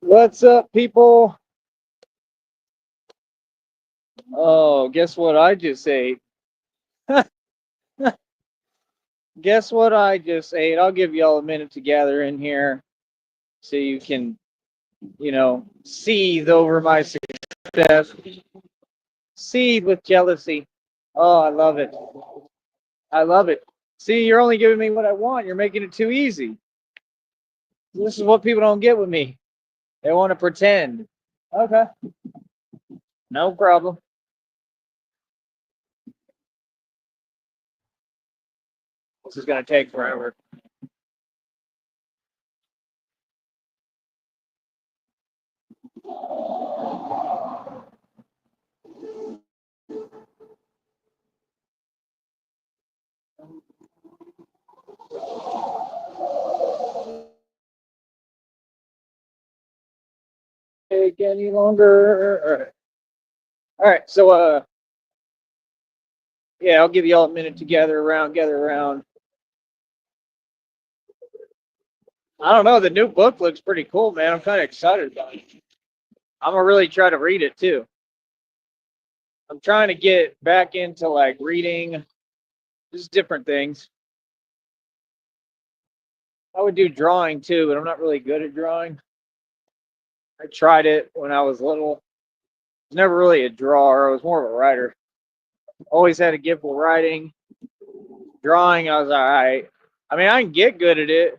What's up, people? Oh, guess what I just ate? Guess what I just ate? I'll give y'all a minute to gather in here so you can, seethe over my success. Seethe with jealousy. Oh, I love it. I love it. See, you're only giving me what I want. You're making it too easy. This is what people don't get with me. They want to pretend. Okay, no problem. This is going to take forever. Take any longer. All right. All right. So, yeah, I'll give y'all a minute to gather around, gather around. I don't know. The new book looks pretty cool, man. I'm kind of excited about it. I'm gonna really try to read it too. I'm trying to get back into like reading, just different things. I would do drawing too, but I'm not really good at drawing. I tried it when I was little. I was never really a drawer. I was more of a writer. Always had a gift for writing. Drawing, I was all right. I mean, I can get good at it.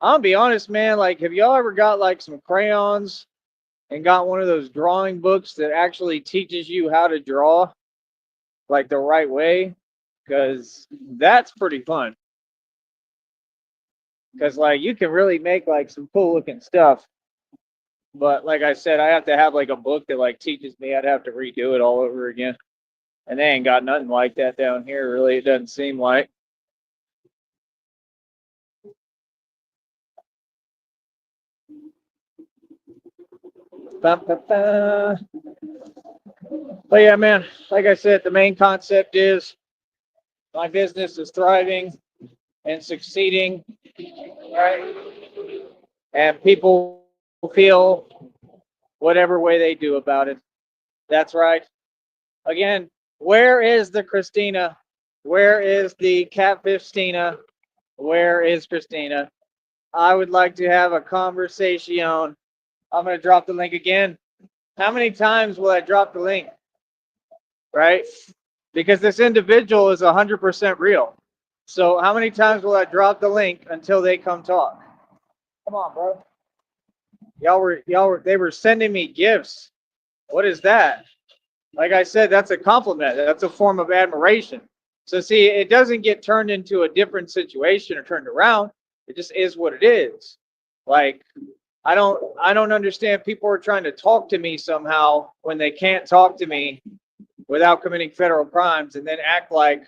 I'll be honest, man. Like, have y'all ever got like some crayons and got one of those drawing books that actually teaches you how to draw like the right way? Because that's pretty fun. Because like you can really make like some cool looking stuff. But like I said, I have to have like a book that like teaches me. I'd have to redo it all over again. And they ain't got nothing like that down here. Really, it doesn't seem like. Ba, ba, ba. But yeah, man. Like I said, the main concept is my business is thriving and succeeding, right? And people feel whatever way they do about it. That's right. Again, where is the Christina? Where is the catfish Stina? Where is Christina? I would like to have a conversation. I'm going to drop the link again. How many times will I drop the link? Right? Because this individual is 100% real. So how many times will I drop the link until they come talk? Come on, bro. They were sending me gifts. What is that? Like I said, that's a compliment. That's a form of admiration. So see, it doesn't get turned into a different situation or turned around. It just is what it is. Like I don't understand people are trying to talk to me somehow when they can't talk to me without committing federal crimes and then act like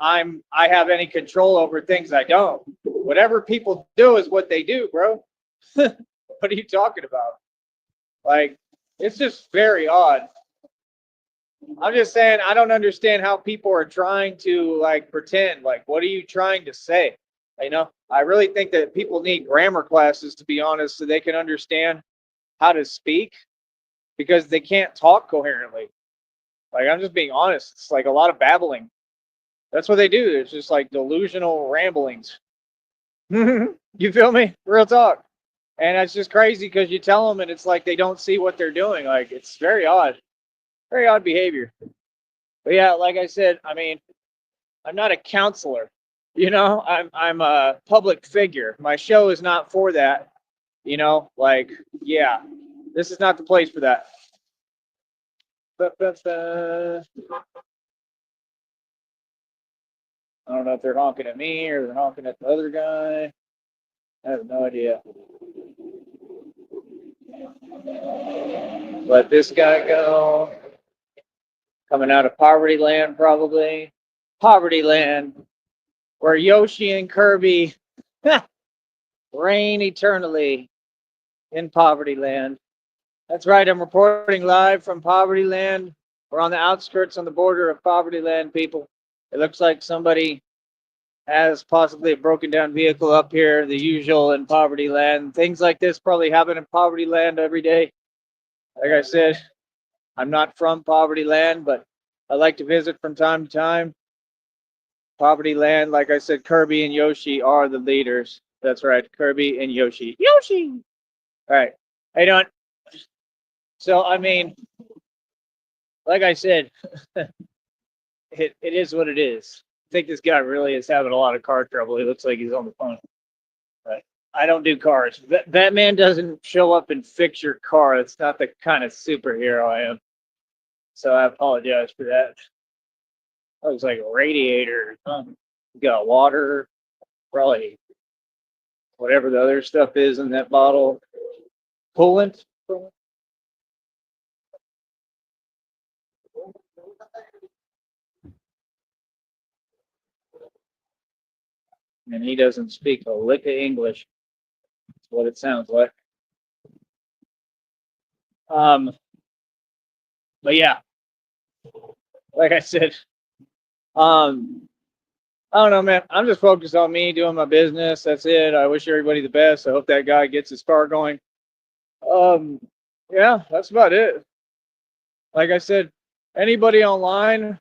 I have any control over things I don't. Whatever people do is what they do, bro. What are you talking about? Like it's just very odd. I'm just saying I don't understand how people are trying to like pretend. Like, what are you trying to say? I really think that people need grammar classes to be honest, so they can understand how to speak because they can't talk coherently. Like, I'm just being honest. It's like a lot of babbling. That's what they do. It's just like delusional ramblings. You feel me? Real talk. And it's just crazy because you tell them and it's like they don't see what they're doing. Like, it's very odd behavior. But yeah, like I said, I mean, I'm not a counselor. I'm a public figure. My show is not for that. Like yeah, this is not the place for that. Ba, ba, ba. I don't know if they're honking at me or they're honking at the other guy. I have no idea. Let this guy go. Coming out of Poverty Land, probably. Poverty Land, where Yoshi and Kirby reign eternally in Poverty Land. That's right. I'm reporting live from Poverty Land. We're on the outskirts on the border of Poverty Land, people. It looks like somebody has possibly a broken down vehicle up here, the usual in poverty land. Things like this probably happen in poverty land every day. Like I said, I'm not from poverty land, but I like to visit from time to time. Poverty land, like I said, Kirby and Yoshi are the leaders. That's right, Kirby and Yoshi. Yoshi! All right. How you doing? So, I mean, like I said, it is what it is. I think this guy really is having a lot of car trouble. He looks like he's on the phone. Right. I don't do cars. Batman doesn't show up and fix your car. That's not the kind of superhero I am. So I apologize for that. Looks like a radiator. Got water, probably whatever the other stuff is in that bottle. Coolant. And he doesn't speak a lick of English. That's what it sounds like. But yeah, like I said, um, I don't know, man. I'm just focused on me doing my business. That's it. I wish everybody the best. I hope that guy gets his car going. Um, yeah, that's about it. Like I said, anybody online,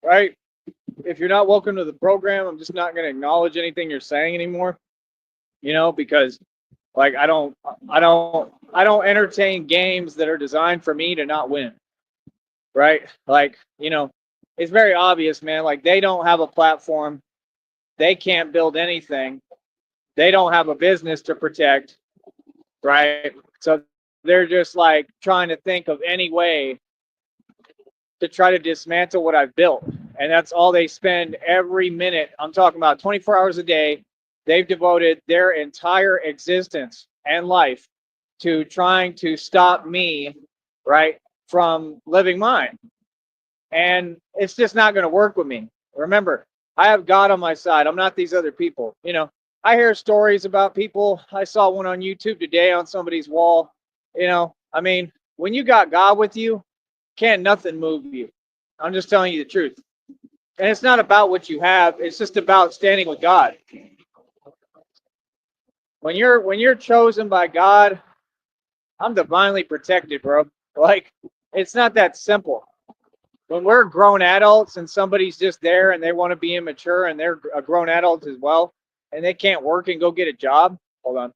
right? If you're not welcome to the program, I'm just not going to acknowledge anything you're saying anymore. Because like I don't entertain games that are designed for me to not win. Right? Like, it's very obvious, man. Like they don't have a platform. They can't build anything. They don't have a business to protect, right? So they're just like trying to think of any way to try to dismantle what I've built. And that's all they spend every minute. I'm talking about 24 hours a day. They've devoted their entire existence and life to trying to stop me, right, from living mine. And it's just not going to work with me. Remember, I have God on my side. I'm not these other people. I hear stories about people. I saw one on YouTube today on somebody's wall. I mean, when you got God with you, can't nothing move you. I'm just telling you the truth. And it's not about what you have. It's just about standing with God. When you're chosen by God, I'm divinely protected, bro. Like, it's not that simple. When we're grown adults and somebody's just there and they want to be immature and they're a grown adult as well, and they can't work and go get a job. Hold on.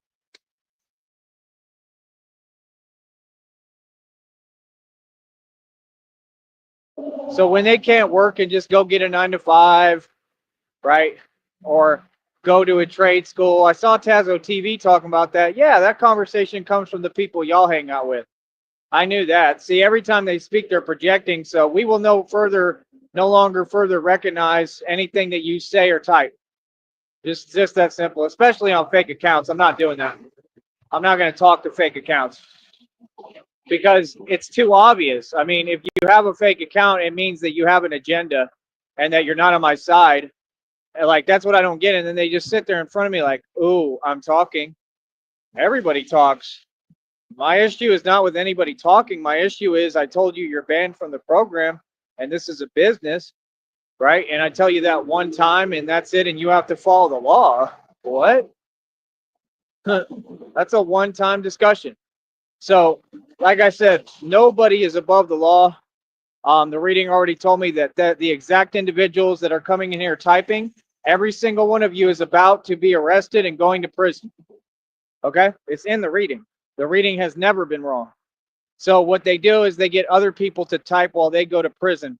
So when they can't work and just go get a 9 to 5, right? Or go to a trade school. I saw Tazo TV talking about that. Yeah, that conversation comes from the people y'all hang out with. I knew that. See, every time they speak, they're projecting. So we will no longer further recognize anything that you say or type. Just that simple, especially on fake accounts. I'm not doing that. I'm not going to talk to fake accounts because it's too obvious. I mean, if you have a fake account, it means that you have an agenda and that you're not on my side. And like, that's what I don't get. And then they just sit there in front of me like, ooh, I'm talking. Everybody talks. My issue is not with anybody talking. My issue is I told you you're banned from the program and this is a business, right? And I tell you that one time and that's it. And you have to follow the law. What? That's a one-time discussion. So, like I said, nobody is above the law. The reading already told me that the exact individuals that are coming in here typing, every single one of you is about to be arrested and going to prison. Okay? It's in the reading. The reading has never been wrong. So what they do is they get other people to type while they go to prison,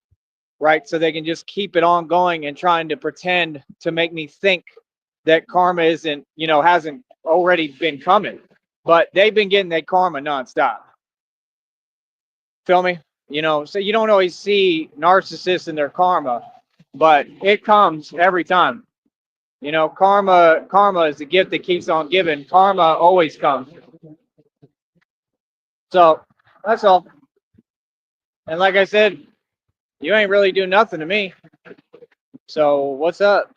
right? So they can just keep it on going and trying to pretend to make me think that karma hasn't already been coming. But they've been getting that karma nonstop. Feel me? So you don't always see narcissists in their karma, but it comes every time. Karma is the gift that keeps on giving. Karma always comes. So that's all. And like I said, you ain't really doing nothing to me. So what's up?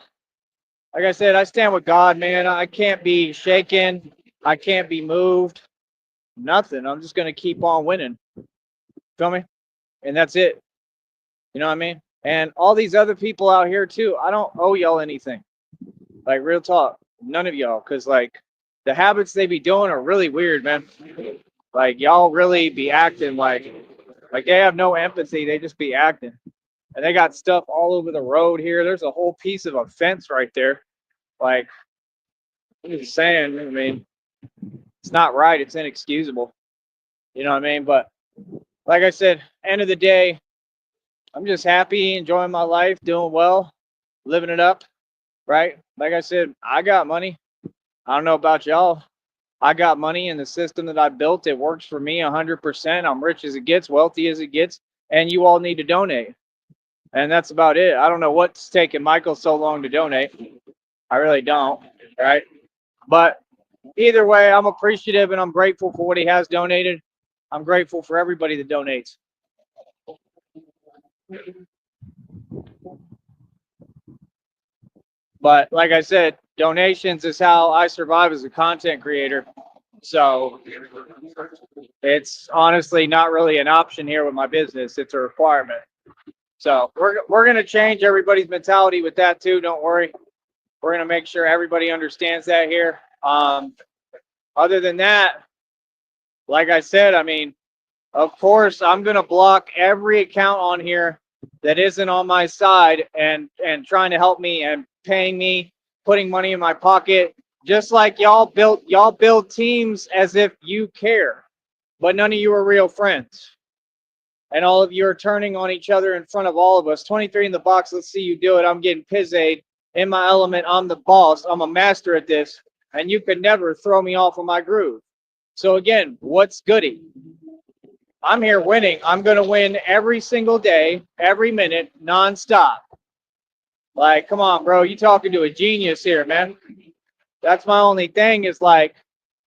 Like I said, I stand with God, man. I can't be shaken. I can't be moved. Nothing. I'm just gonna keep on winning. Feel me? And that's it. You know what I mean? And all these other people out here too, I don't owe y'all anything. Like real talk, none of y'all, because like the habits they be doing are really weird, man. Like y'all really be acting like they have no empathy. They just be acting, and they got stuff all over the road here. There's a whole piece of a fence right there. Like I'm just saying, I mean, it's not right. It's inexcusable. You know what I mean? But like I said, end of the day, I'm just happy, enjoying my life, doing well, living it up, right? Like I said, I got money. I don't know about y'all. I got money in the system that I built. It works for me 100%. I'm rich as it gets, wealthy as it gets, and you all need to donate. And that's about it. I don't know what's taking Michael so long to donate. I really don't, right? But either way, I'm appreciative and I'm grateful for what he has donated. I'm grateful for everybody that donates. But like I said, donations is how I survive as a content creator. So it's honestly not really an option here with my business. It's a requirement. So we're gonna change everybody's mentality with that too. Don't worry. We're gonna make sure everybody understands that here. Other than that, like I said, I mean, of course, I'm gonna block every account on here that isn't on my side and trying to help me and paying me, putting money in my pocket, just like y'all build teams as if you care, but none of you are real friends. And all of you are turning on each other in front of all of us. 23 in the box, let's see you do it. I'm getting pizzade in my element. I'm the boss. I'm a master at this. And you could never throw me off of my groove. So again, what's goody? I'm here winning. I'm going to win every single day, every minute, nonstop. Like, come on, bro. You talking to a genius here, man. That's my only thing is like,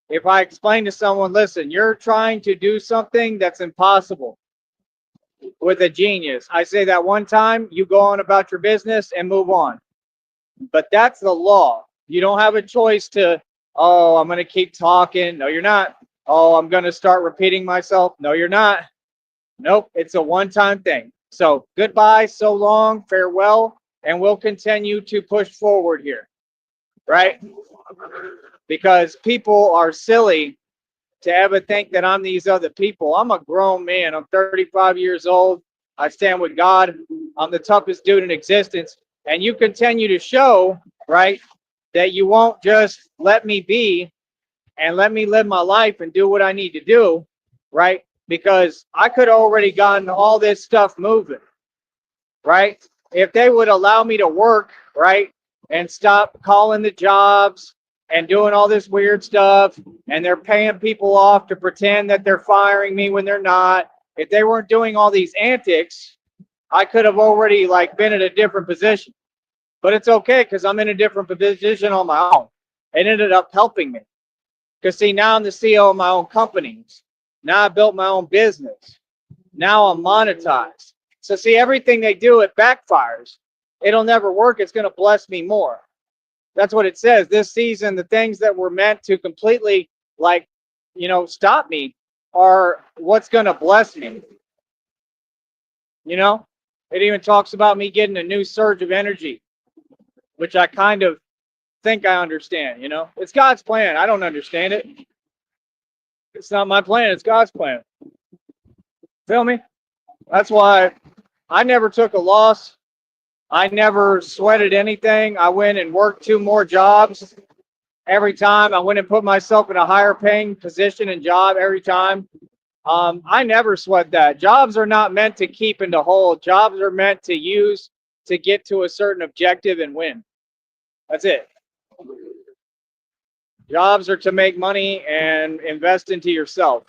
if I explain to someone, listen, you're trying to do something that's impossible with a genius. I say that one time, you go on about your business and move on. But that's the law. You don't have a choice to, oh, I'm going to keep talking. No, you're not. Oh, I'm going to start repeating myself. No, you're not. Nope, it's a one-time thing. So goodbye, so long, farewell, and we'll continue to push forward here, right? Because people are silly to ever think that I'm these other people. I'm a grown man. I'm 35 years old. I stand with God. I'm the toughest dude in existence. And you continue to show, right, that you won't just let me be and let me live my life and do what I need to do, right? Because I could have already gotten all this stuff moving, right? If they would allow me to work, right, and stop calling the jobs and doing all this weird stuff, and they're paying people off to pretend that they're firing me when they're not. If they weren't doing all these antics, I could have already like been in a different position. But it's okay because I'm in a different position on my own. It ended up helping me. Because see, now I'm the CEO of my own companies. Now I built my own business. Now I'm monetized. So see, everything they do, it backfires. It'll never work. It's going to bless me more. That's what it says. This season, the things that were meant to completely, like, stop me are what's going to bless me. You know, it even talks about me getting a new surge of energy, which I kind of think I understand. It's God's plan. I don't understand it. It's not my plan. It's God's plan. Feel me? That's why I never took a loss. I never sweated anything. I went and worked 2 more jobs every time. I went and put myself in a higher paying position and job every time. I never sweat that. Jobs are not meant to keep and to hold. Jobs are meant to use to get to a certain objective and win. That's it. Jobs are to make money and invest into yourself.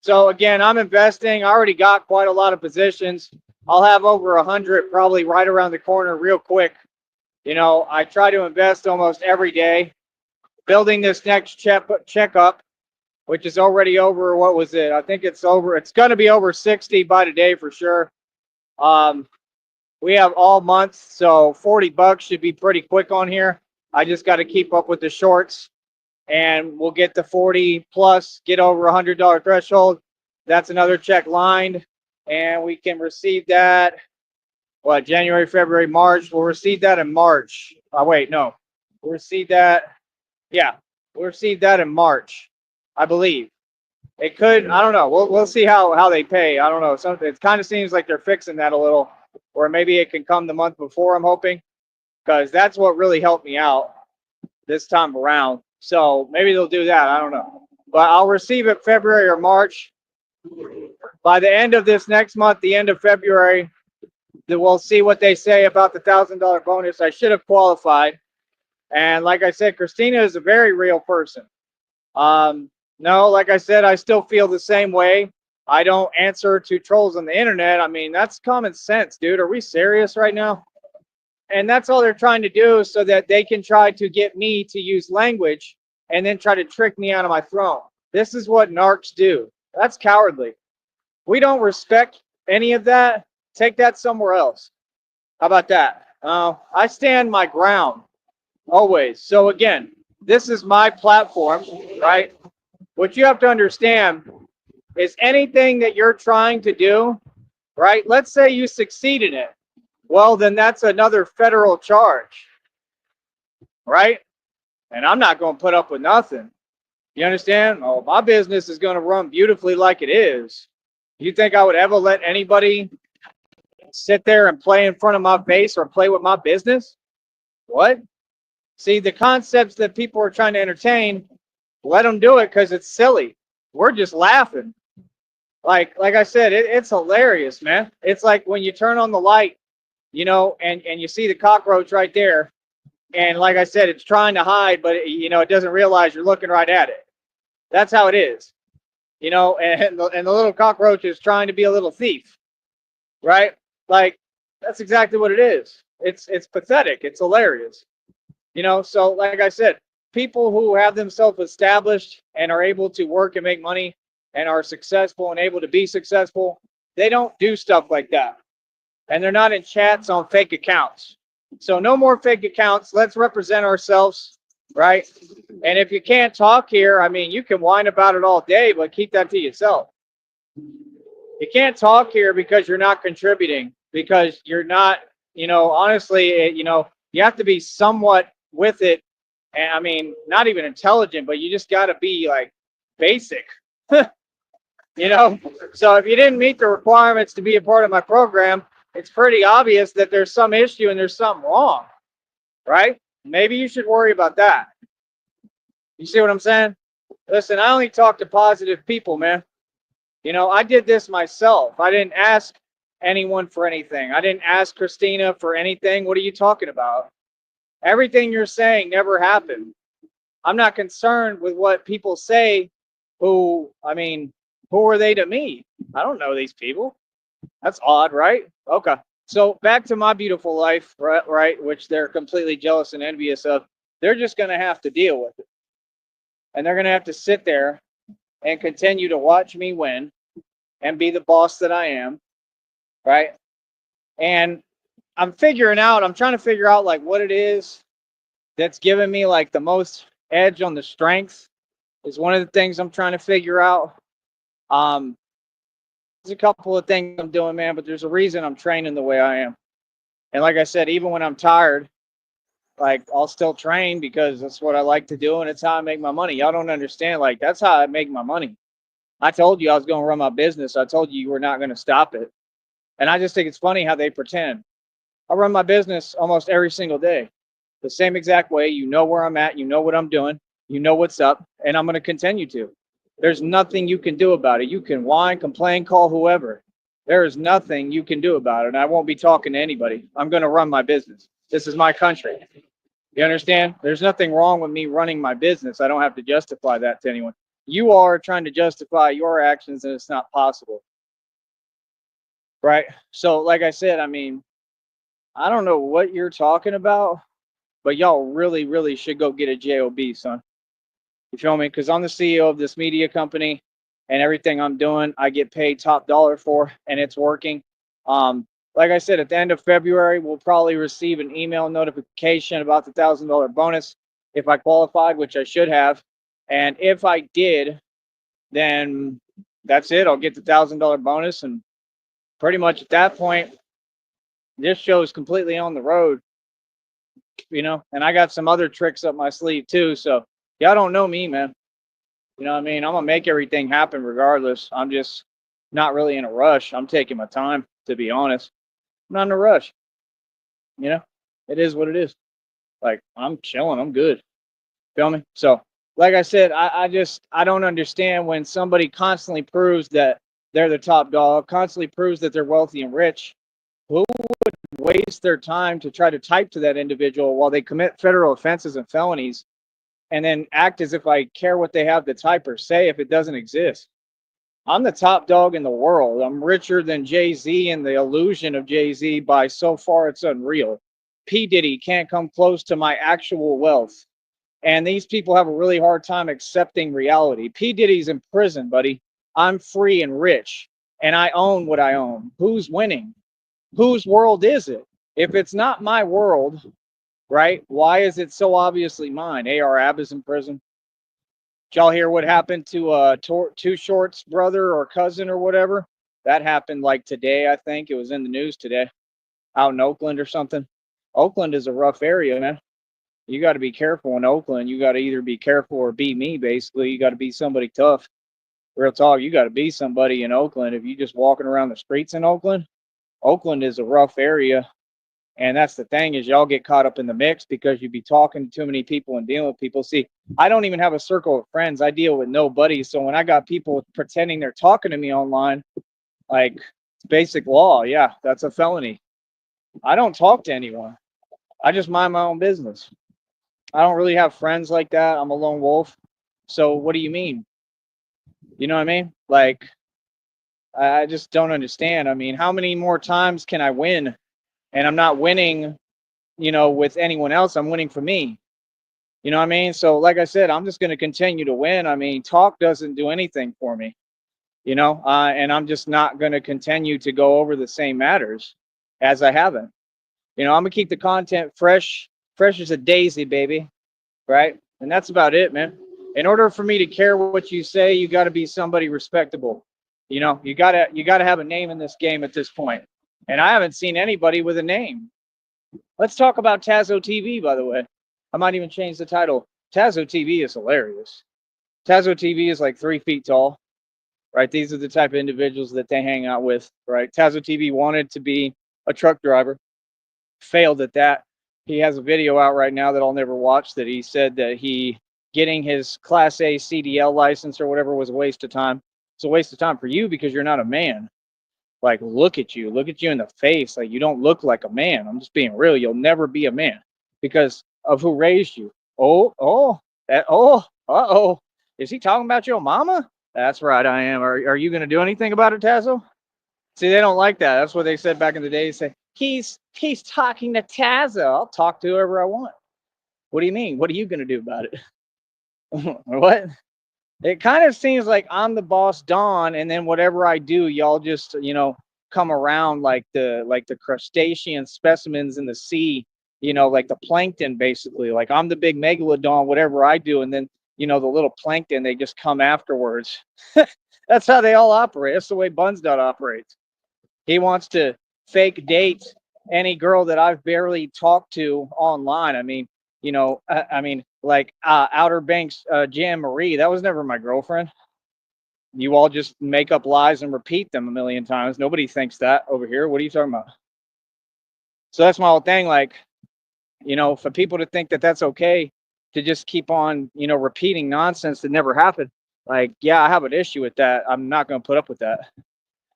So again, I'm investing. I already got quite a lot of positions. I'll have over 100 probably right around the corner real quick. I try to invest almost every day. Building this next checkup, which is already over, what was it? I think it's going to be over 60 by today for sure. We have all month, so $40 should be pretty quick on here. I just got to keep up with the shorts, and we'll get to 40 plus, get over $100 threshold. That's another check lined, and we can receive that what, January, February, March. We'll receive that in March. Oh, wait, no. We'll receive that. Yeah, we'll receive that in March, I believe. It could, I don't know. We'll see how they pay. I don't know. Something, it kind of seems like they're fixing that a little, or maybe it can come the month before, I'm hoping, because that's what really helped me out this time around. So maybe they'll do that. I don't know. But I'll receive it February or March. By the end of this next month, the end of February, then we'll see what they say about the $1,000 bonus. I should have qualified. And like I said, Christina is a very real person. No, like I said, I still feel the same way. I don't answer to trolls on the internet. I mean, that's common sense, dude. Are we serious right now? And that's all they're trying to do so that they can try to get me to use language and then try to trick me out of my throne. This is what narcs do. That's cowardly. We don't respect any of that. Take that somewhere else. How about that? I stand my ground always. So again, this is my platform, right? What you have to understand is anything that you're trying to do, right? Let's say you succeed in it. Well, then that's another federal charge, right? And I'm not going to put up with nothing. You understand? Oh, my business is going to run beautifully like it is. You think I would ever let anybody sit there and play in front of my face or play with my business? What? See, the concepts that people are trying to entertain, let them do it because it's silly. We're just laughing. Like I said, it's hilarious, man. It's like when you turn on the light, you know, and you see the cockroach right there. And like I said, it's trying to hide, but it doesn't realize you're looking right at it. That's how it is. And the little cockroach is trying to be a little thief, right? Like, that's exactly what it is. It's pathetic. It's hilarious. So like I said, people who have themselves established and are able to work and make money and are successful and able to be successful, they don't do stuff like that. And they're not in chats on fake accounts. So no more fake accounts. Let's represent ourselves, right? And if you can't talk here, I mean, you can whine about it all day, but keep that to yourself. You can't talk here because you're not contributing, because you're not, honestly, you have to be somewhat with it. And I mean, not even intelligent, but you just got to be like basic, So if you didn't meet the requirements to be a part of my program, it's pretty obvious that there's some issue and there's something wrong, right? Maybe you should worry about that. You see what I'm saying? Listen, I only talk to positive people, man. I did this myself. I didn't ask anyone for anything. I didn't ask Christina for anything. What are you talking about? Everything you're saying never happened. I'm not concerned with what people say who are they to me? I don't know these people. That's odd, right? Okay. So back to my beautiful life, right, which they're completely jealous and envious of. They're just going to have to deal with it. And they're going to have to sit there and continue to watch me win and be the boss that I am, right? And I'm trying to figure out like what it is that's giving me like the most edge on the strength is one of the things I'm trying to figure out. There's a couple of things I'm doing, man, but there's a reason I'm training the way I am. And like I said, even when I'm tired, like I'll still train because that's what I like to do and it's how I make my money. Y'all don't understand. Like that's how I make my money. I told you I was going to run my business. I told you were not going to stop it. And I just think it's funny how they pretend. I run my business almost every single day, the same exact way. You know where I'm at. You know what I'm doing. You know what's up. And I'm going to continue to. There's nothing you can do about it. You can whine, complain, call whoever. There is nothing you can do about it. And I won't be talking to anybody. I'm going to run my business. This is my country. You understand? There's nothing wrong with me running my business. I don't have to justify that to anyone. You are trying to justify your actions, and it's not possible. Right? So, like I said, I mean, I don't know what you're talking about, but y'all really, really should go get a job, son. You feel me? Because I'm the CEO of this media company, and everything I'm doing, I get paid top dollar for, and it's working. Like I said, at the end of February, we'll probably receive an email notification about the $1,000 bonus if I qualified, which I should have. And if I did, then that's it. I'll get the $1,000 bonus, and pretty much at that point, This show is completely on the road, and I got some other tricks up my sleeve too. So y'all don't know me, man. You know what I mean? I'm gonna make everything happen regardless. I'm just not really in a rush. I'm taking my time, to be honest. I'm not in a rush. You know, it is what it is. Like I'm chilling. I'm good. Feel me? So, like I said, I don't understand when somebody constantly proves that they're the top dog, constantly proves that they're wealthy and rich. Who waste their time to try to type to that individual while they commit federal offenses and felonies, and then act as if I care what they have to type or say if it doesn't exist? I'm the top dog in the world. I'm richer than Jay-Z and the illusion of Jay-Z by so far it's unreal. P. Diddy can't come close to my actual wealth. And these people have a really hard time accepting reality. P. Diddy's in prison, buddy. I'm free and rich, and I own what I own. Who's winning? Whose world is it? If it's not my world, right, why is it so obviously mine? A.R. Ab is in prison. Did y'all hear what happened to Too Short's brother or cousin or whatever? That happened like today, I think. It was in the news today, out in Oakland or something. Oakland is a rough area, man. You got to be careful in Oakland. You got to either be careful or be me, basically. You got to be somebody tough. Real talk, you got to be somebody in Oakland. If you just walking around the streets in Oakland, Oakland is a rough area. And that's the thing is y'all get caught up in the mix because you be talking to too many people and dealing with people. See, I don't even have a circle of friends. I deal with nobody. So when I got people pretending they're talking to me online, like it's basic law, yeah, that's a felony. I don't talk to anyone. I just mind my own business. I don't really have friends like that. I'm a lone wolf. So what do you mean? You know what I mean? Like I just don't understand. I mean, how many more times can I win? And I'm not winning, with anyone else. I'm winning for me. You know what I mean? So like I said, I'm just going to continue to win. I mean, talk doesn't do anything for me, and I'm just not going to continue to go over the same matters as I haven't. I'm going to keep the content fresh as a daisy, baby. Right? And that's about it, man. In order for me to care what you say, you got to be somebody respectable. You got to have a name in this game at this point. And I haven't seen anybody with a name. Let's talk about Tazo TV, by the way. I might even change the title. Tazo TV is hilarious. Tazo TV is like 3 feet tall, right? These are the type of individuals that they hang out with, right? Tazo TV wanted to be a truck driver, failed at that. He has a video out right now that I'll never watch that he said that he getting his Class A CDL license or whatever was a waste of time. It's a waste of time for you because you're not a man. Like, look at you in the face. Like, you don't look like a man. I'm just being real. You'll never be a man because of who raised you. Oh. Is he talking about your mama? That's right, I am. Are you going to do anything about it, Tazo? See, they don't like that. That's what they said back in the day. They say, he's talking to Tazo. I'll talk to whoever I want. What do you mean? What are you going to do about it? What? It kind of seems like I'm the boss Don, and then whatever I do, y'all just come around like the crustacean specimens in the sea, like the plankton basically. Like I'm the big megalodon, whatever I do, and then the little plankton they just come afterwards. That's how they all operate. That's the way Bunsdot operates. He wants to fake date any girl that I've barely talked to online. I mean, like Outer Banks, Jan Marie, that was never my girlfriend. You all just make up lies and repeat them a million times. Nobody thinks that over here. What are you talking about? So that's my whole thing. Like, for people to think that that's okay to just keep on, repeating nonsense that never happened. Like, yeah, I have an issue with that. I'm not going to put up with that.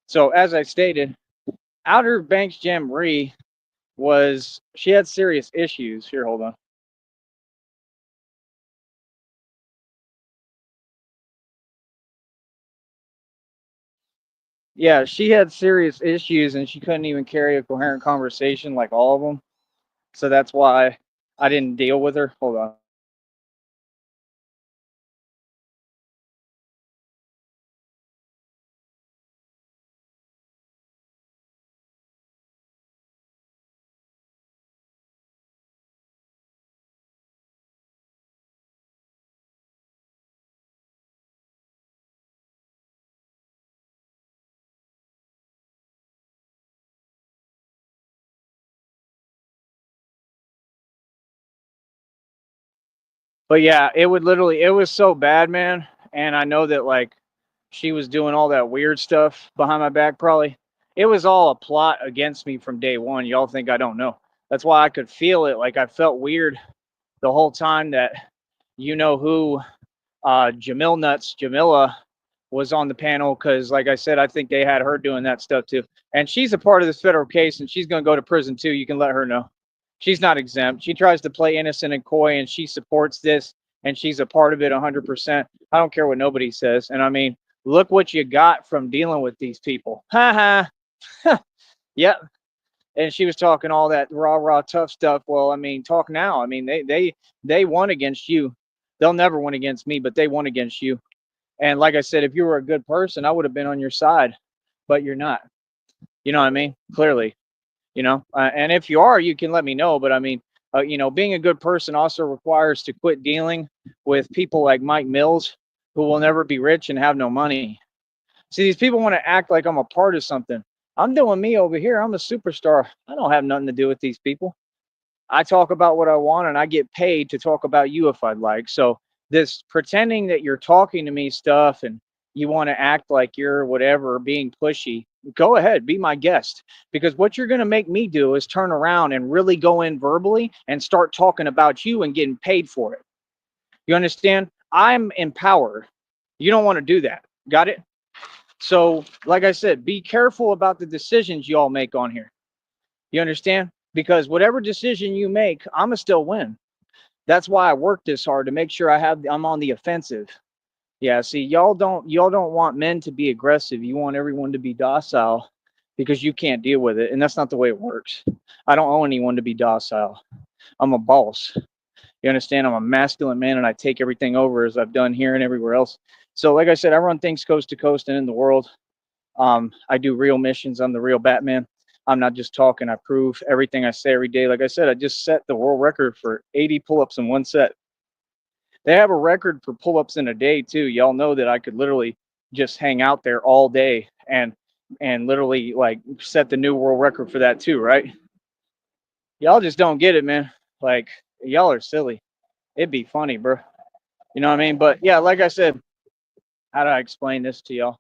So as I stated, Outer Banks Jan Marie she had serious issues. Here, hold on. Yeah, she had serious issues and she couldn't even carry a coherent conversation like all of them. So that's why I didn't deal with her. Hold on. But yeah, it would literally, it was so bad, man. And I know that like she was doing all that weird stuff behind my back, probably. It was all a plot against me from day one. Y'all think I don't know. That's why I could feel it. Like I felt weird the whole time that you know who Jamil Nuts, Jamila was on the panel because, like I said, I think they had her doing that stuff too. And she's a part of this federal case, and she's going to go to prison too. You can let her know. She's not exempt. She tries to play innocent and coy, and she supports this, and she's a part of it 100%. I don't care what nobody says. And I mean, look what you got from dealing with these people. Ha ha. Yep. And she was talking all that rah tough stuff. Well, I mean, talk now. I mean, they won against you. They'll never win against me, but they won against you. And like I said, if you were a good person, I would have been on your side, but you're not. You know what I mean? Clearly, and if you are, you can let me know. But I mean, being a good person also requires to quit dealing with people like Mike Mills, who will never be rich and have no money. See, these people want to act like I'm a part of something. I'm doing me over here. I'm a superstar. I don't have nothing to do with these people. I talk about what I want and I get paid to talk about you if I'd like. So this pretending that you're talking to me stuff and you want to act like you're whatever, being pushy, go ahead, be my guest. Because what you're going to make me do is turn around and really go in verbally and start talking about you and getting paid for it. You understand? I'm empowered. You don't want to do that. Got it? So, like I said, be careful about the decisions you all make on here. You understand? Because whatever decision you make, I'ma still win. That's why I work this hard to make sure I'm on the offensive. Yeah, see, y'all don't want men to be aggressive. You want everyone to be docile because you can't deal with it. And that's not the way it works. I don't owe anyone to be docile. I'm a boss. You understand? I'm a masculine man and I take everything over as I've done here and everywhere else. So like I said, I run things coast to coast and in the world. I do real missions. I'm the real Batman. I'm not just talking. I prove everything I say every day. Like I said, I just set the world record for 80 pull-ups in one set. They have a record for pull-ups in a day too. Y'all know that I could literally just hang out there all day and literally like set the new world record for that too, right? Y'all just don't get it, man. Like y'all are silly. It'd be funny, bro. You know what I mean? But yeah, like I said, how do I explain this to y'all?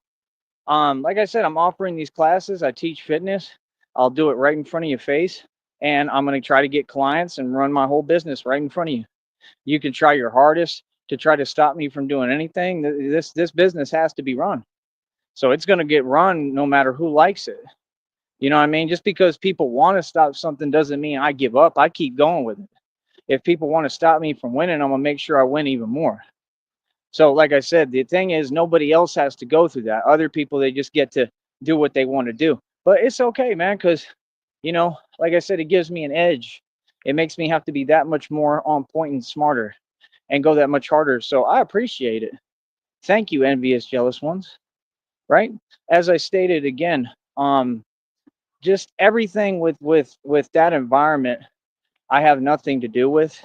Like I said, I'm offering these classes. I teach fitness. I'll do it right in front of your face, and I'm going to try to get clients and run my whole business right in front of you. You can try your hardest to try to stop me from doing anything. This business has to be run, so it's going to get run no matter who likes it. You know what I mean? Just because people want to stop something doesn't mean I give up. I keep going with it. If people want to stop me from winning, I'm gonna make sure I win even more. So, like I said, the thing is, nobody else has to go through that. Other people, they just get to do what they want to do. But it's okay, man, because, like I said, it gives me an edge. It makes me have to be that much more on point and smarter and go that much harder. So I appreciate it. Thank you, envious, jealous ones. Right? As I stated again, just everything with that environment, I have nothing to do with.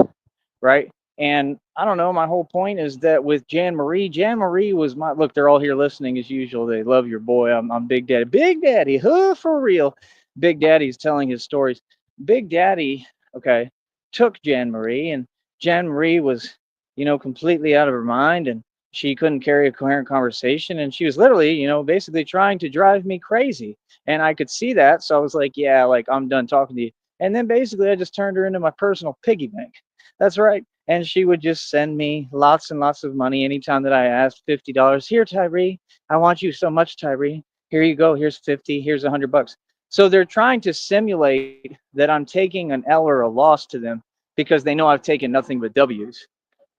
Right? And I don't know. My whole point is that with Jan Marie was my look. They're all here listening as usual. They love your boy. I'm Big Daddy, huh? For real. Big Daddy's telling his stories. Big Daddy, okay, took Jan Marie, and Jan Marie was, completely out of her mind, and she couldn't carry a coherent conversation, and she was literally, basically trying to drive me crazy, and I could see that. So I was like, yeah, like I'm done talking to you. And then basically, I just turned her into my personal piggy bank. That's right. And she would just send me lots and lots of money anytime that I asked. $50. Here, Tyree. I want you so much, Tyree. Here you go. Here's 50. Here's $100. So they're trying to simulate that I'm taking an L or a loss to them because they know I've taken nothing but W's.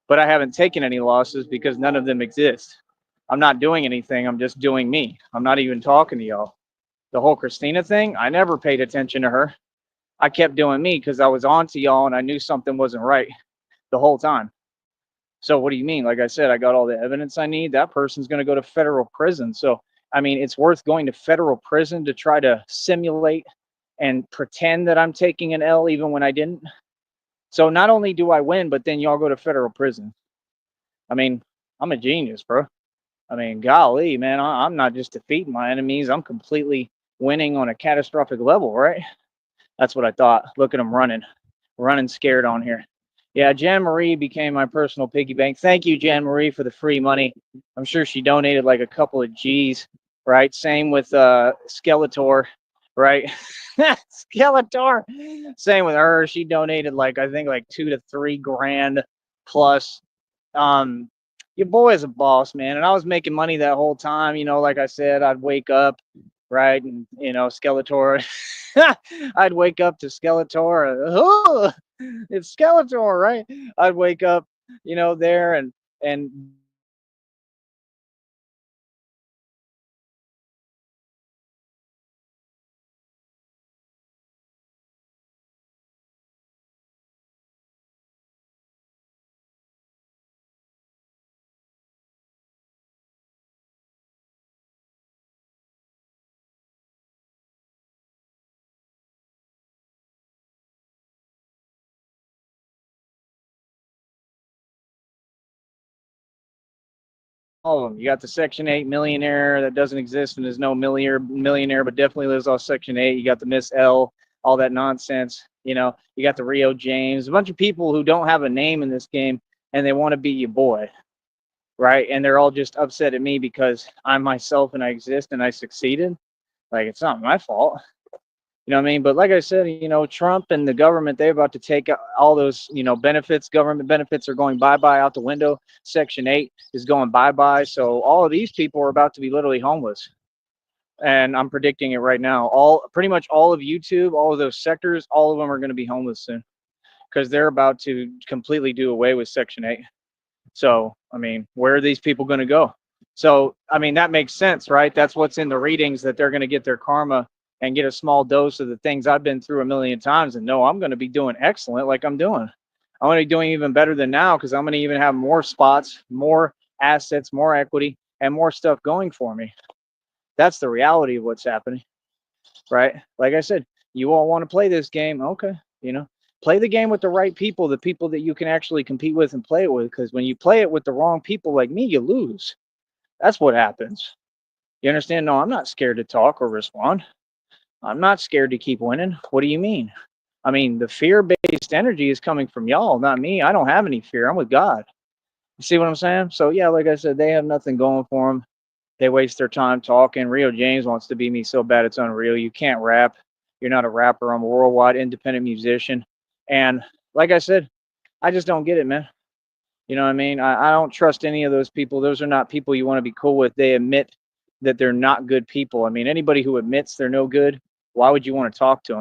But I haven't taken any losses because none of them exist. I'm not doing anything. I'm just doing me. I'm not even talking to y'all. The whole Christina thing, I never paid attention to her. I kept doing me because I was on to y'all and I knew something wasn't right the whole time. So what do you mean? Like I said, I got all the evidence I need. That person's going to go to federal prison. So, I mean, it's worth going to federal prison to try to simulate and pretend that I'm taking an L even when I didn't. So not only do I win, but then y'all go to federal prison. I mean, I'm a genius, bro. I mean, golly, man, I'm not just defeating my enemies. I'm completely winning on a catastrophic level, right? That's what I thought. Look at them running scared on here. Yeah, Jan Marie became my personal piggy bank. Thank you, Jan Marie, for the free money. I'm sure she donated like a couple of G's, right? Same with Skeletor, right? Skeletor. Same with her. She donated like I think like 2 to 3 grand plus. Um, your boy is a boss, man. And I was making money that whole time. Like I said, I'd wake up, right, and Skeletor. I'd wake up to Skeletor. Oh, it's Skeletor, right? I'd wake up, there and all of them. You got the Section 8 millionaire that doesn't exist and is no millionaire, but definitely lives off Section 8. You got the Miss L, all that nonsense. You got the Rio James, a bunch of people who don't have a name in this game and they want to be your boy, right? And they're all just upset at me because I'm myself and I exist and I succeeded. Like, it's not my fault. You know what I mean? But like I said, Trump and the government, they're about to take all those, benefits. Government benefits are going bye-bye out the window. Section 8 is going bye-bye. So all of these people are about to be literally homeless. And I'm predicting it right now. Pretty much all of YouTube, all of those sectors, all of them are going to be homeless soon because they're about to completely do away with Section 8. So, I mean, where are these people going to go? So, I mean, that makes sense, right? That's what's in the readings, that they're going to get their karma and get a small dose of the things I've been through a million times. And no, I'm going to be doing excellent like I'm doing. I'm going to be doing even better than now because I'm going to even have more spots, more assets, more equity, and more stuff going for me. That's the reality of what's happening, right? Like I said, you all want to play this game. Okay, play the game with the right people, the people that you can actually compete with and play it with. Because when you play it with the wrong people like me, you lose. That's what happens. You understand? No, I'm not scared to talk or respond. I'm not scared to keep winning. What do you mean? I mean, the fear-based energy is coming from y'all, not me. I don't have any fear. I'm with God. You see what I'm saying? So yeah, like I said, they have nothing going for them. They waste their time talking. Rio James wants to be me so bad it's unreal. You can't rap. You're not a rapper. I'm a worldwide independent musician. And like I said, I just don't get it, man. You know what I mean? I don't trust any of those people. Those are not people you want to be cool with. They admit that they're not good people. I mean, anybody who admits they're no good, why would you want to talk to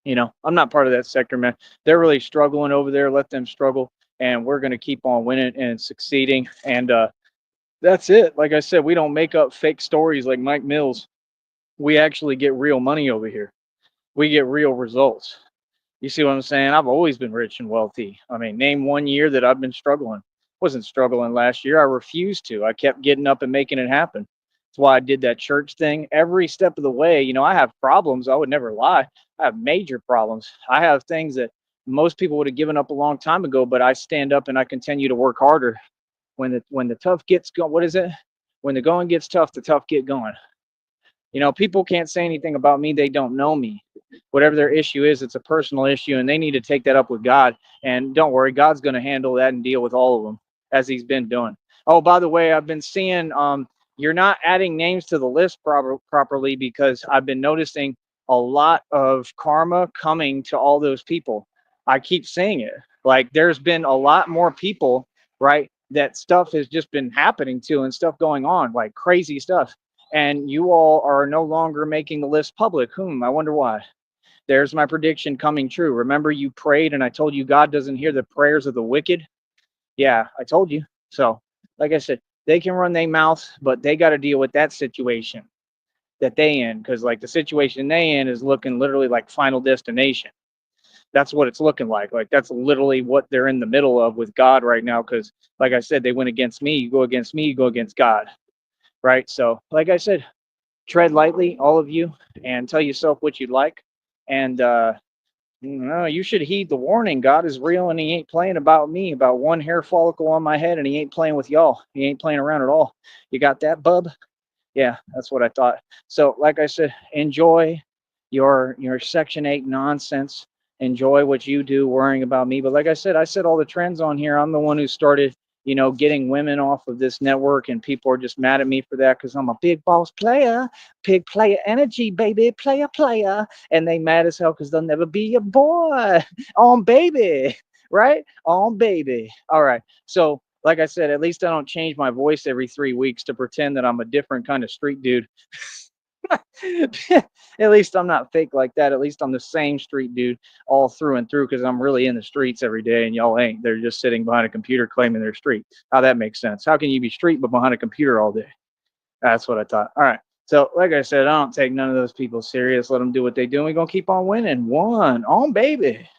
them? I'm not part of that sector, man. They're really struggling over there. Let them struggle. And we're going to keep on winning and succeeding. And that's it. Like I said, we don't make up fake stories like Mike Mills. We actually get real money over here. We get real results. You see what I'm saying? I've always been rich and wealthy. I mean, name one year that I've been struggling. Wasn't struggling last year. I refused to. I kept getting up and making it happen. That's why I did that church thing every step of the way. I have problems. I would never lie. I have major problems. I have things that most people would have given up a long time ago, but I stand up and I continue to work harder. When the tough gets going, what is it? When the going gets tough, the tough get going. People can't say anything about me. They don't know me. Whatever their issue is, it's a personal issue, and they need to take that up with God. And don't worry, God's going to handle that and deal with all of them as He's been doing. Oh, by the way, I've been seeing you're not adding names to the list properly because I've been noticing a lot of karma coming to all those people. I keep seeing it. Like there's been a lot more people, right? That stuff has just been happening to and stuff going on, like crazy stuff, and you all are no longer making the list public. I wonder why. There's my prediction coming true. Remember, you prayed and I told you God doesn't hear the prayers of the wicked? Yeah, I told you. So, like I said, they can run their mouth, but they got to deal with that situation that they in, because like the situation they in is looking literally like Final Destination. That's what it's looking like. Like that's literally what they're in the middle of with God right now. Because like I said, they went against me. You go against me, you go against God. Right. So, like I said, tread lightly, all of you, and tell yourself what you'd like. And you should heed the warning. God is real, and He ain't playing about me, about one hair follicle on my head, and He ain't playing with y'all. He ain't playing around at all. You got that, bub? Yeah, that's what I thought. So, like I said, enjoy your Section 8 nonsense. enjoy what you do, worrying about me. But like I set all the trends on here. I'm the one who started, getting women off of this network, and people are just mad at me for that because I'm a big boss player, big player energy, baby, player, and they mad as hell because they'll never be your boy on baby, right? On baby. All right. So, like I said, at least I don't change my voice every 3 weeks to pretend that I'm a different kind of street dude. At least I'm not fake like that. At least I'm the same street dude all through and through because I'm really in the streets every day and y'all ain't. They're just sitting behind a computer claiming they're street. How that makes sense? How can you be street but behind a computer all day? That's what I thought. All right. So, like I said, I don't take none of those people serious. Let them do what they do. And we're going to keep on winning. One on, baby.